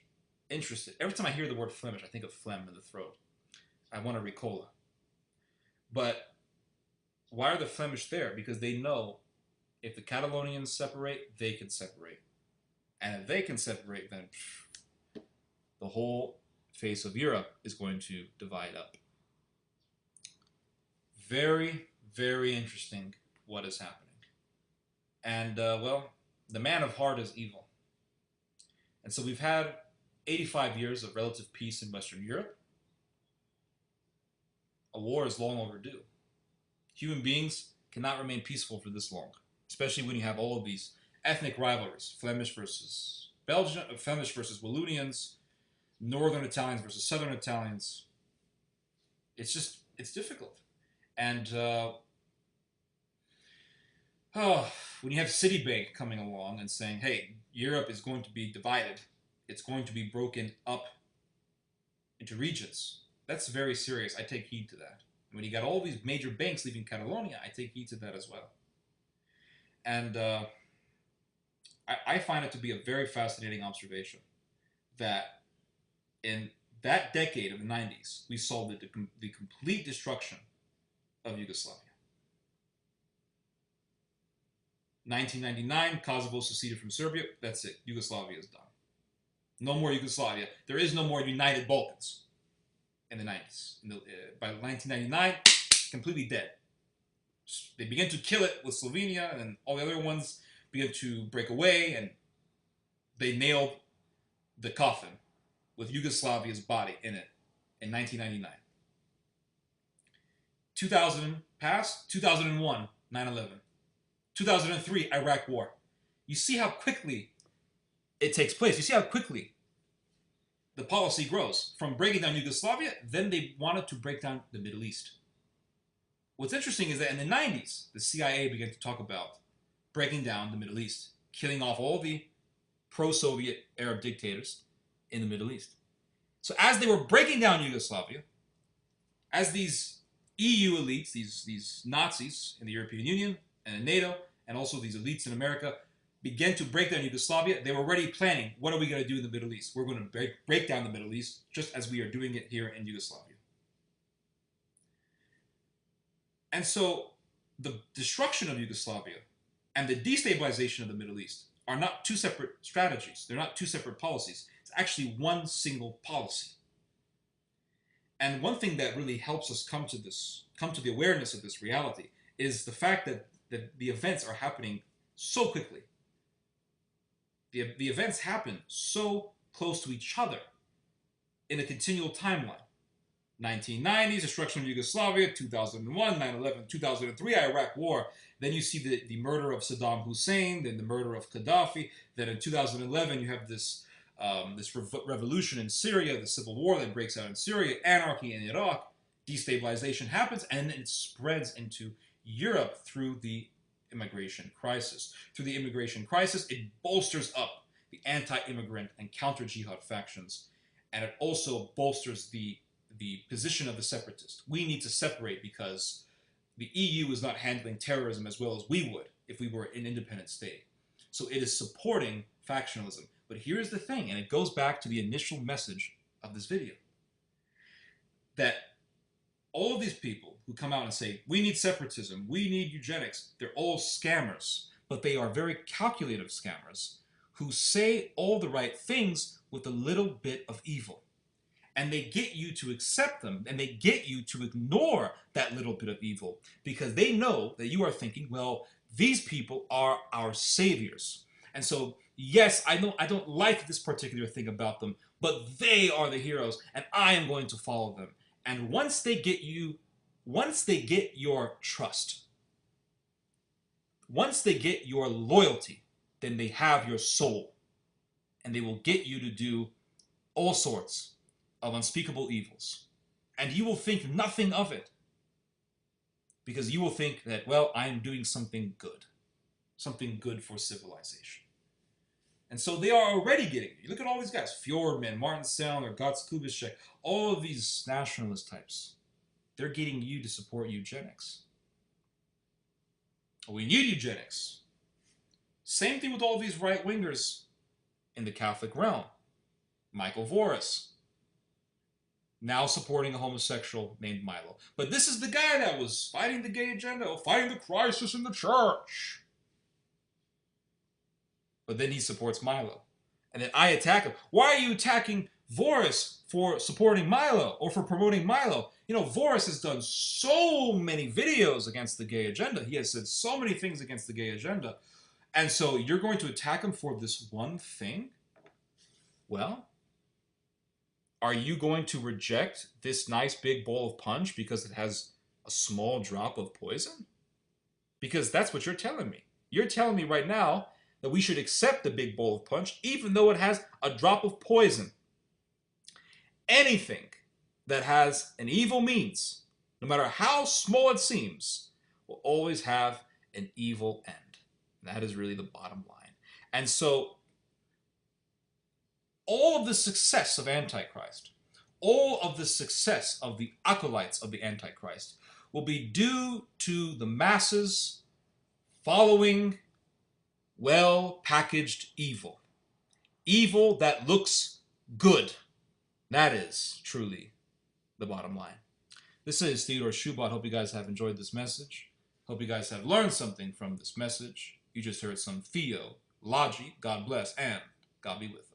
interested? Every time I hear the word Flemish, I think of phlegm in the throat. I want a Ricola. But why are the Flemish there? Because they know if the Catalonians separate, they can separate. And if they can separate, then the whole face of Europe is going to divide up. Very, very interesting what is happening. And, well, the man of heart is evil. And so we've had 85 years of relative peace in Western Europe. A war is long overdue. Human beings cannot remain peaceful for this long, especially when you have all of these ethnic rivalries, Flemish versus Belgian, Flemish versus Wallonians, Northern Italians versus Southern Italians. It's difficult. And when you have Citibank coming along and saying, hey, Europe is going to be divided, it's going to be broken up into regions, that's very serious. I take heed to that. When you got all these major banks leaving Catalonia, I take heed to that as well. And I find it to be a very fascinating observation that in that decade of the 90s, we saw the complete destruction of Yugoslavia. 1999, Kosovo seceded from Serbia. That's it. Yugoslavia is done. No more Yugoslavia. There is no more United Balkans in the 90s. By 1999, completely dead. They began to kill it with Slovenia, and all the other ones began to break away, and they nailed the coffin with Yugoslavia's body in it in 1999. 2000 passed, 2001, 9/11. 2003, Iraq War. You see how quickly it takes place. You see how quickly the policy grows. From breaking down Yugoslavia, then they wanted to break down the Middle East. What's interesting is that in the 90s, the CIA began to talk about breaking down the Middle East, killing off all the pro-Soviet Arab dictators in the Middle East. So as they were breaking down Yugoslavia, as these EU elites, these Nazis in the European Union and in NATO, and also these elites in America, began to break down Yugoslavia, they were already planning, what are we going to do in the Middle East? We're going to break down the Middle East just as we are doing it here in Yugoslavia. And so the destruction of Yugoslavia and the destabilization of the Middle East are not two separate strategies. They're not two separate policies. It's actually one single policy. And one thing that really helps us come to the awareness of this reality is the fact that the events are happening so quickly. The events happen so close to each other in a continual timeline. 1990s, destruction of Yugoslavia, 2001, 9/11, 2003, Iraq War. Then you see the murder of Saddam Hussein, then the murder of Gaddafi. Then in 2011, you have this revolution in Syria, the civil war that breaks out in Syria, anarchy in Iraq, destabilization happens, and then it spreads into Europe through the immigration crisis. Through the immigration crisis, it bolsters up the anti-immigrant and counter-jihad factions, and it also bolsters the position of the separatists. We need to separate because the EU is not handling terrorism as well as we would if we were an independent state. So it is supporting factionalism. But here's the thing, and it goes back to the initial message of this video, that all of these people who come out and say, we need separatism, we need eugenics, they're all scammers, but they are very calculative scammers who say all the right things with a little bit of evil. And they get you to accept them, and they get you to ignore that little bit of evil, because they know that you are thinking, well, these people are our saviors. And so, yes, I know I don't like this particular thing about them, but they are the heroes, and I am going to follow them. And once they get your trust, once they get your loyalty, then they have your soul, and they will get you to do all sorts of unspeakable evils. And you will think nothing of it, because you will think that, well, I am doing something good for civilization. And so they are already getting you. Look at all these guys, Fjordman, Martin Sellner, Gotts Kubitschek, all of these nationalist types. They're getting you to support eugenics. We need eugenics. Same thing with all these right-wingers in the Catholic realm. Michael Voris, now supporting a homosexual named Milo. But this is the guy that was fighting the gay agenda, or fighting the crisis in the church. But then he supports Milo. And then I attack him. Why are you attacking Voris for supporting Milo or for promoting Milo? You know, Voris has done so many videos against the gay agenda. He has said so many things against the gay agenda. And so you're going to attack him for this one thing? Well, are you going to reject this nice big bowl of punch because it has a small drop of poison? Because that's what you're telling me. You're telling me right now that we should accept the big bowl of punch even though it has a drop of poison. Anything that has an evil means, no matter how small it seems, will always have an evil end. And that is really the bottom line. And so all of the success of Antichrist, all of the success of the acolytes of the Antichrist will be due to the masses following well-packaged evil. Evil that looks good. That is truly the bottom line. This is Theodore Shoebat. Hope you guys have enjoyed this message. Hope you guys have learned something from this message. You just heard some theology. God bless, and God be with us.